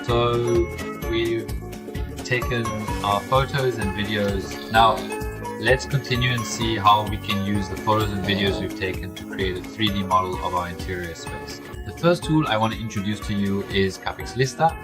So we've taken our photos and videos. Now let's continue and see how we can use the photos and videos we've taken to create a 3D model of our interior space. The first tool I want to introduce to you is Capix Lista.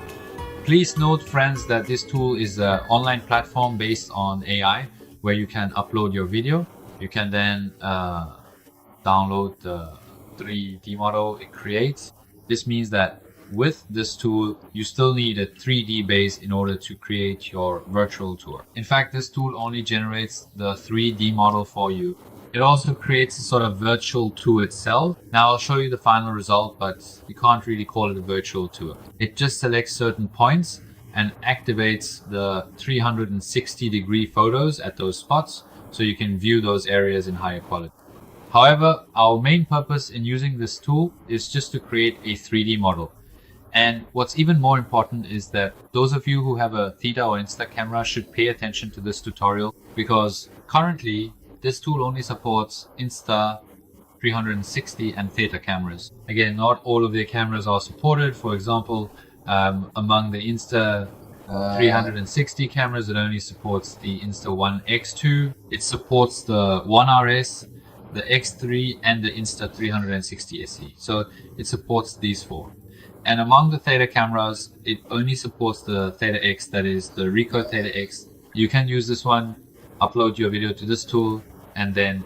Please note, friends, that this tool is an online platform based on AI where you can upload your video. You can then download the 3D model it creates. This means that with this tool, you still need a 3D base in order to create your virtual tour. In fact, this tool only generates the 3D model for you. It also creates a sort of virtual tour itself. Now I'll show you the final result, but you can't really call it a virtual tour. It just selects certain points and activates the 360-degree photos at those spots so you can view those areas in higher quality. However, our main purpose in using this tool is just to create a 3D model. And what's even more important is that those of you who have a Theta or Insta camera should pay attention to this tutorial, because currently this tool only supports Insta 360 and Theta cameras. Again, not all of their cameras are supported. For example, among the Insta 360 cameras, it only supports the Insta1 X2. It supports the 1RS, the X3 and the Insta 360 SE. So it supports these four. And among the Theta cameras, it only supports the Theta X, that is the Ricoh Theta X. You can use this one, upload your video to this tool, and then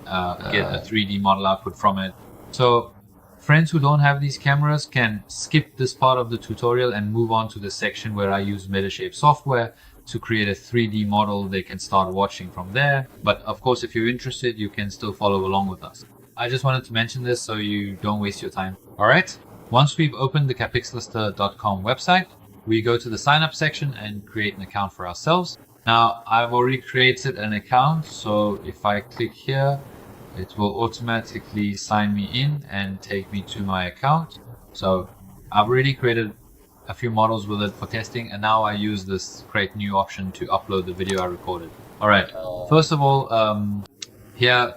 get a 3D model output from it. So friends who don't have these cameras can skip this part of the tutorial and move on to the section where I use Metashape software to create a 3D model. They can start watching from there. But of course, if you're interested, you can still follow along with us. I just wanted to mention this so you don't waste your time. All right. Once we've opened the capixlista.com website, we go to the sign up section and create an account for ourselves. Now, I've already created an account, so if I click here, it will automatically sign me in and take me to my account. So I've already created a few models with it for testing, and now I use this create new option to upload the video I recorded. All right, first of all, here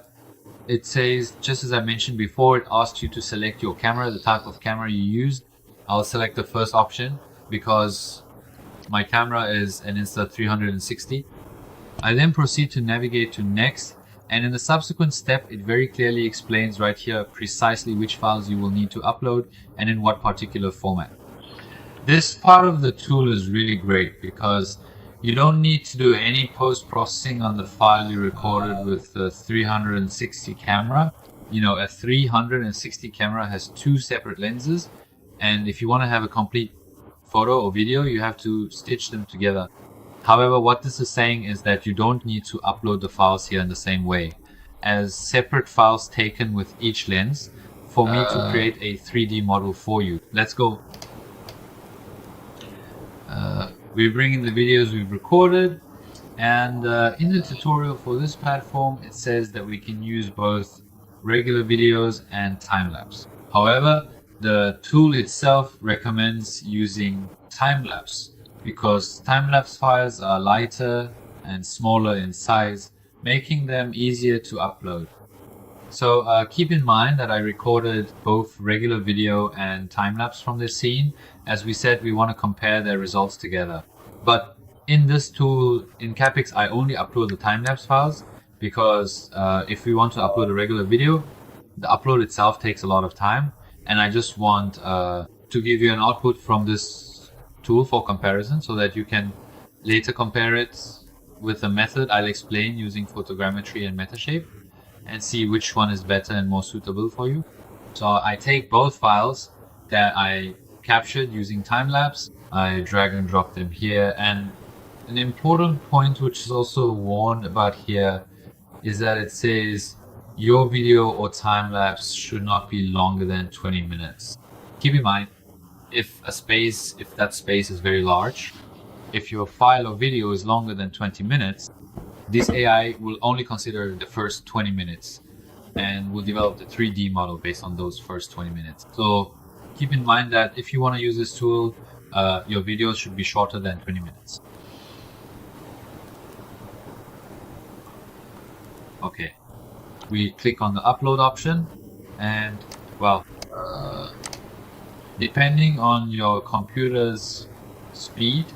it says, just as I mentioned before, it asks you to select your camera, the type of camera you use. I'll select the first option because my camera is an Insta 360. I then proceed to navigate to next, and in the subsequent step it very clearly explains right here precisely which files you will need to upload and in what particular format. This part of the tool is really great because you don't need to do any post-processing on the file you recorded with the 360 camera. You know, a 360 camera has two separate lenses, and if you want to have a complete photo or video, you have to stitch them together. However, what this is saying is that you don't need to upload the files here in the same way, as separate files taken with each lens for me to create a 3D model for you. Let's go. We bring in the videos we've recorded, and in the tutorial for this platform, it says that we can use both regular videos and time-lapse. However, the tool itself recommends using time-lapse because time-lapse files are lighter and smaller in size, making them easier to upload. So keep in mind that I recorded both regular video and time-lapse from this scene. As we said, we want to compare their results together. But in this tool, in Capix, I only upload the time-lapse files because if we want to upload a regular video, the upload itself takes a lot of time. And I just want to give you an output from this tool for comparison so that you can later compare it with a method I'll explain using photogrammetry and Metashape and see which one is better and more suitable for you. So I take both files that I captured using time-lapse, I drag and drop them here, and an important point which is also warned about here is that it says your video or time-lapse should not be longer than 20 minutes. Keep in mind, if that space is very large, if your file or video is longer than 20 minutes, this AI will only consider the first 20 minutes and will develop the 3D model based on those first 20 minutes. So keep in mind that if you want to use this tool, your videos should be shorter than 20 minutes. Okay, we click on the upload option, and well, depending on your computer's speed.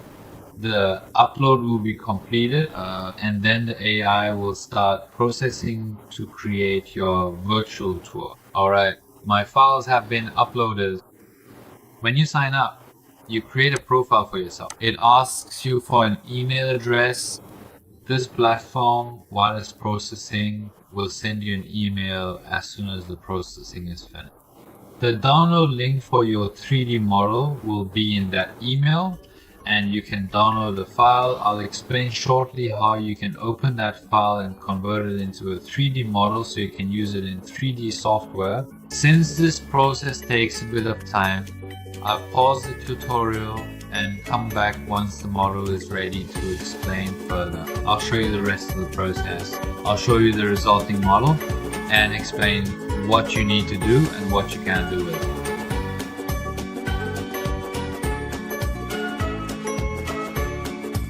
The upload will be completed and then the AI will start processing to create your virtual tour. Alright, my files have been uploaded. When you sign up, you create a profile for yourself. It asks you for an email address. This platform, while it's processing, will send you an email as soon as the processing is finished. The download link for your 3D model will be in that email, and you can download the file. I'll explain shortly how you can open that file and convert it into a 3D model so you can use it in 3D software. Since this process takes a bit of time, I'll pause the tutorial and come back once the model is ready to explain further. I'll show you the rest of the process. I'll show you the resulting model and explain what you need to do and what you can do with it.